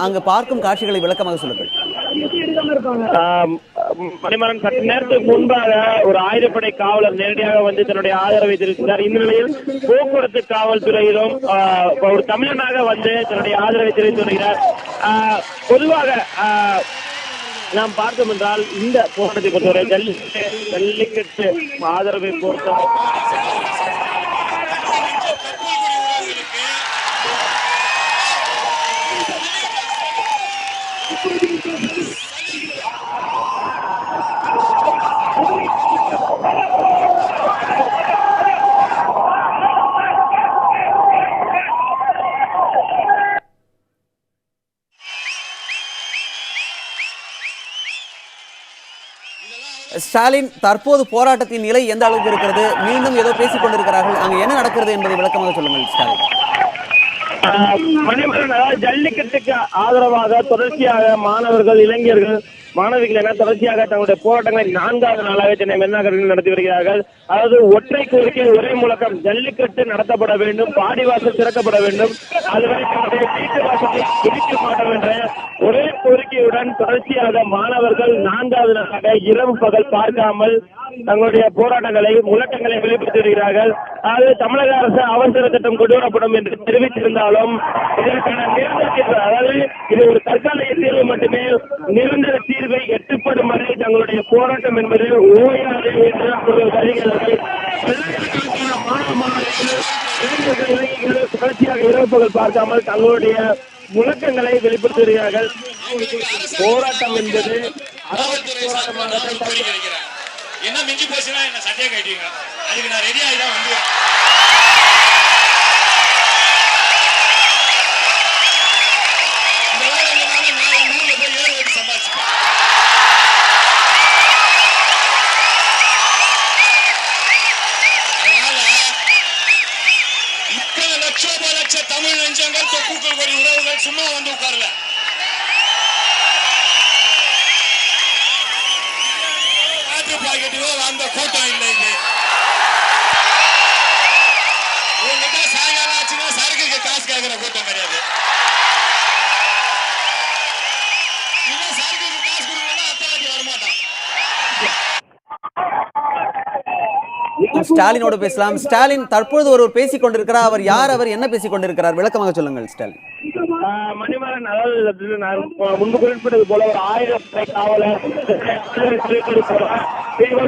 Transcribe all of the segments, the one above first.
அங்கு பார்க்கும் காட்சிகளை விளக்கமாக சொல்லுங்கள். மணிமாறன், சற்று நேரத்துக்கு முன்பாக ஒரு ஆயுதப்படை காவலர் நேரடியாக வந்து தன்னுடைய ஆதரவை தெரிவித்தார். இந்த நிலையில் போக்குவரத்து காவல்துறையிலும் ஒரு தமிழனாக வந்து தன்னுடைய ஆதரவை தெரிவித்து வருகிறார். பொதுவாக நாம் பார்த்தோம் என்றால் இந்த போராட்டத்தை பொறுத்தவரை ஜல்லிக்கட்டு ஆதரவை பொறுத்த ஸ்டாலின், தற்போது போராட்டத்தின் நிலை எந்த அளவுக்கு இருக்கிறது? மீண்டும் ஏதோ பேசிக் கொண்டிருக்கிறார்கள், அங்கு என்ன நடக்கிறது என்பதை விளக்கமாக சொல்லுங்கள் ஸ்டாலின். மணிமரன், அதாவது ஜல்லிக்கட்டுக்கு ஆதரவாக தொடர்ச்சியாக மாணவர்கள், இளைஞர்கள், மாணவிகள் என தொடர்ச்சியாக தங்களுடைய போராட்டங்களை 4வது நாளாக சென்னை மெரினா நடத்தி வருகிறார்கள். அதாவது ஒற்றை கோரிக்கை, ஒரே முழக்கம், ஜல்லிக்கட்டு நடத்தப்பட வேண்டும், பாடிவாசல் திறக்கப்பட வேண்டும், அதுவரை தன்னுடைய வீட்டு வாசலை இடிக்க மாட்டோம் என்ற ஒரே கோரிக்கையுடன் தொடர்ச்சியாக மாணவர்கள் 4வது நாளாக இரவு பகல் பார்க்காமல் தங்களுடைய போராட்டங்களை, முழக்கங்களை வெளிப்படுத்தி வருகிறார்கள். அதாவது தமிழக அரசு அவசர சட்டம் கொண்டு வரப்படும் என்று தெரிவித்திருந்தாலும் இதற்கான நிரந்தர தீர்வு, அதாவது இது ஒரு தற்காலிக தீர்வு மட்டுமே, நிரந்தர தீர்வை எட்டுப்படும் வரை தங்களுடைய போராட்டம் என்பது ஓயாது என்று வருகிறார்கள். தொடர்ச்சியாக இரவு பகல் பார்க்காமல் தங்களுடைய முழக்கங்களை வெளிப்படுத்தி வருகிறார்கள். போராட்டம் என்பது என்ன மிஞ்சி போச்சுன்னா என்ன சட்டையை கட்டுவீங்க, அதுக்கு நான் ரெடி ஆகி தான் வந்து தமிழ் நெஞ்சங்கள், தொப்புக்கள் கொடி உறவுகள் சும்மா வந்து உட்கார்ல. வாட்டர் பாக்கெட்டோ அந்த கூட்டம் இல்லை. உங்ககிட்ட சாயங்காலம் ஆச்சுன்னா சரக்குக்கு காசு கேட்கிற கூட்டம் கிடையாது. இன்னும் சரக்குக்கு காசு கொடுக்கணும், அத்தாட்டி வரமாட்டான். ஸ்டாலினோடு பேசலாம். ஸ்டாலின், தற்பொழுது ஒருவர் பேசிக் கொண்டிருக்கிறார். அவர் யார்? அவர் என்ன பேசிக் கொண்டிருக்கிறார்? விளக்கமாக சொல்லுங்கள் ஸ்டாலின். மணிமாறன், அதாவது நான் முன்பு குறிப்பிட்டது போல ஒரு ஆயுதப்படை காவலர்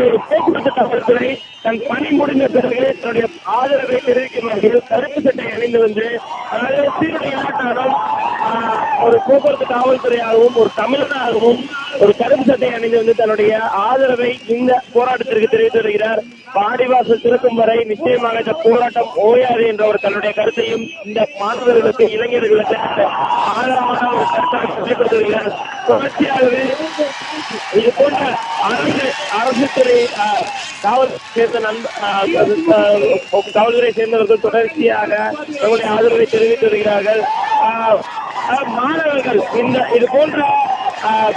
ஒரு போக்குவரத்து காவல்துறை தன் பணி முடிந்த பிறகு தன்னுடைய ஆதரவை தெரிவிக்கும் வகையில் கருப்பு சட்டை அணிந்து வந்து, அதாவது சீருடையாட்டாலும் ஒரு போக்குவரத்து காவல்துறையாகவும் ஒரு தமிழனாகவும் ஒரு கருப்பு சட்டை அணிந்து வந்து தன்னுடைய ஆதரவை இந்த போராட்டத்திற்கு தெரிவித்து வருகிறார். பாடிவாசல் திறக்கும் வரை நிச்சயமாக இந்த போராட்டம் ஓயாது என்ற ஒரு தன்னுடைய கருத்தையும் இந்த மாணவர்களுக்கு, இளைஞர்களுக்கு ஆதரவான ஒரு கருத்தாக வெளிப்படுத்தி வருகிறார். தொடர்ச்சியாகவே இது போன்ற அரசுத்துறை காவல்துறை சேர்ந்தவர்கள் தொடர்ச்சியாக தங்களுடைய ஆதரவை தெரிவித்து வருகிறார்கள். மாணவர்கள் இது போன்ற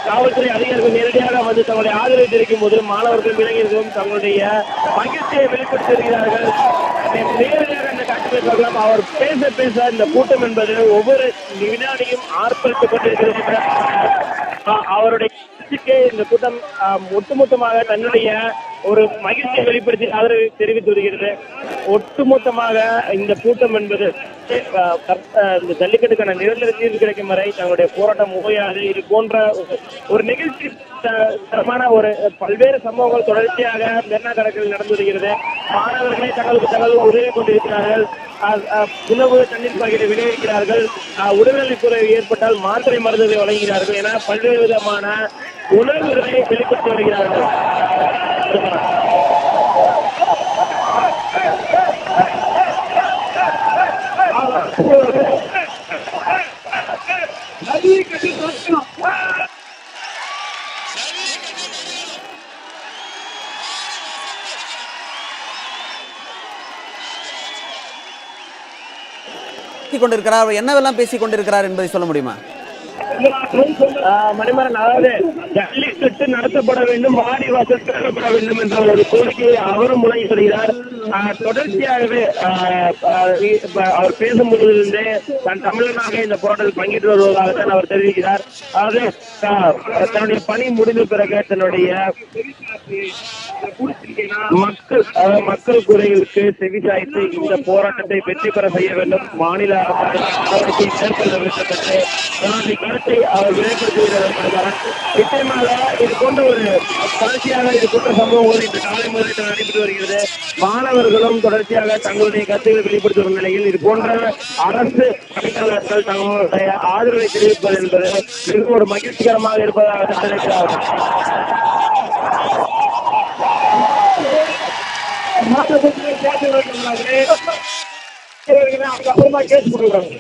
காவல்துறை அதிகாரிகள் நேரடியாக வந்து தங்களுடைய ஆதரவை தெரிவிக்கும் போது மாணவர்களும் இளைஞர்களும் தங்களுடைய மகிழ்ச்சியை வெளிப்படுத்தி வருகிறார்கள். நேரடியாக இந்த காட்சிகளை பார்க்கலாம். அவர் பேச பேச இந்த கூட்டம் என்பது ஒவ்வொரு வினாடியும் ஆர்ப்பரித்துக் கொண்டிருக்கிறது. அவருடைய இந்த கூட்டம் ஒட்டுமொத்தமாக தன்னுடைய ஒரு மகிழ்ச்சியை வெளிப்படுத்தி ஆதரவை தெரிவித்து வருகிறது. ஒட்டுமொத்தமாக இந்த கூட்டம் என்பது இந்த ஜல்லிக்கட்டுக்கான நிரந்தர தீர்வு கிடைக்கும் வரை தங்களுடைய போராட்டம் ஓயாது. இது போன்ற ஒரு நிகழ்ச்சி தரமான ஒரு பல்வேறு சம்பவங்கள் தொடர்ச்சியாக மெரினா கடற்கரையில் நடந்து வருகிறது. மாணவர்களே தங்களுக்கு உதவி கொண்டிருக்கிறார்கள். உணவு, தண்ணீர் பாக்கெட்டை விநியோகிக்கிறார்கள். உடல்நலக் குறைவு ஏற்பட்டால் மாத்திரை மருந்துகளை வழங்குகிறார்கள் என பல்வேறு விதமான உணர்வுகளை வெளிப்படுத்தி வருகிறார்கள். கொண்டிருக்கிறார், என்னவெல்லாம் பேசிக் கொண்டிருக்கிறார் என்பதை சொல்ல முடியுமா? மணிமாறன், அதாவது ஜல்லிக்கட்டு நடத்தப்பட வேண்டும், வாடி வாசல் திறக்கப்பட வேண்டும் என்ற ஒரு கோரிக்கையை அவரும் முழங்கி வருகிறார். தொடர்ச்சியாகவே அவர் பேசும்போதிலிருந்தே தான் தமிழனாக இந்த போராட்டத்தில் பங்கேற்று வருவதாகத்தான் அவர் தெரிவிக்கிறார். அதாவது தன்னுடைய பணி முடிந்த பிறகு தன்னுடைய மக்கள் குறைகளுக்கு செவிசாய்த்து இந்த போராட்டத்தை வெற்றி பெற செய்ய வேண்டும், மாநில அரசு மேற்கொள்ள வேண்டும் என்று தன்னுடைய கருத்தை அவர் வெளிப்படுத்துகிறார். நிச்சயமாக இது போன்ற ஒரு தொடர்ச்சியாக இது போன்ற சம்பவங்கள் இன்று காலை முதல் நடைபெற்று வருகிறது. மாணவர்களும் தொடர்ச்சியாக தங்களுடைய கருத்துக்களை வெளிப்படுத்தி வரும் நிலையில் இது போன்ற அரசு பணியாளர்கள் தங்களுடைய ஆதரவை தெரிவிப்பது என்பது மிகவும் ஒரு மகிழ்ச்சிகரமாக இருப்பதாக நினைக்கிறார்கள். அப்புறமா கேஸ் கொடுக்குறாங்க.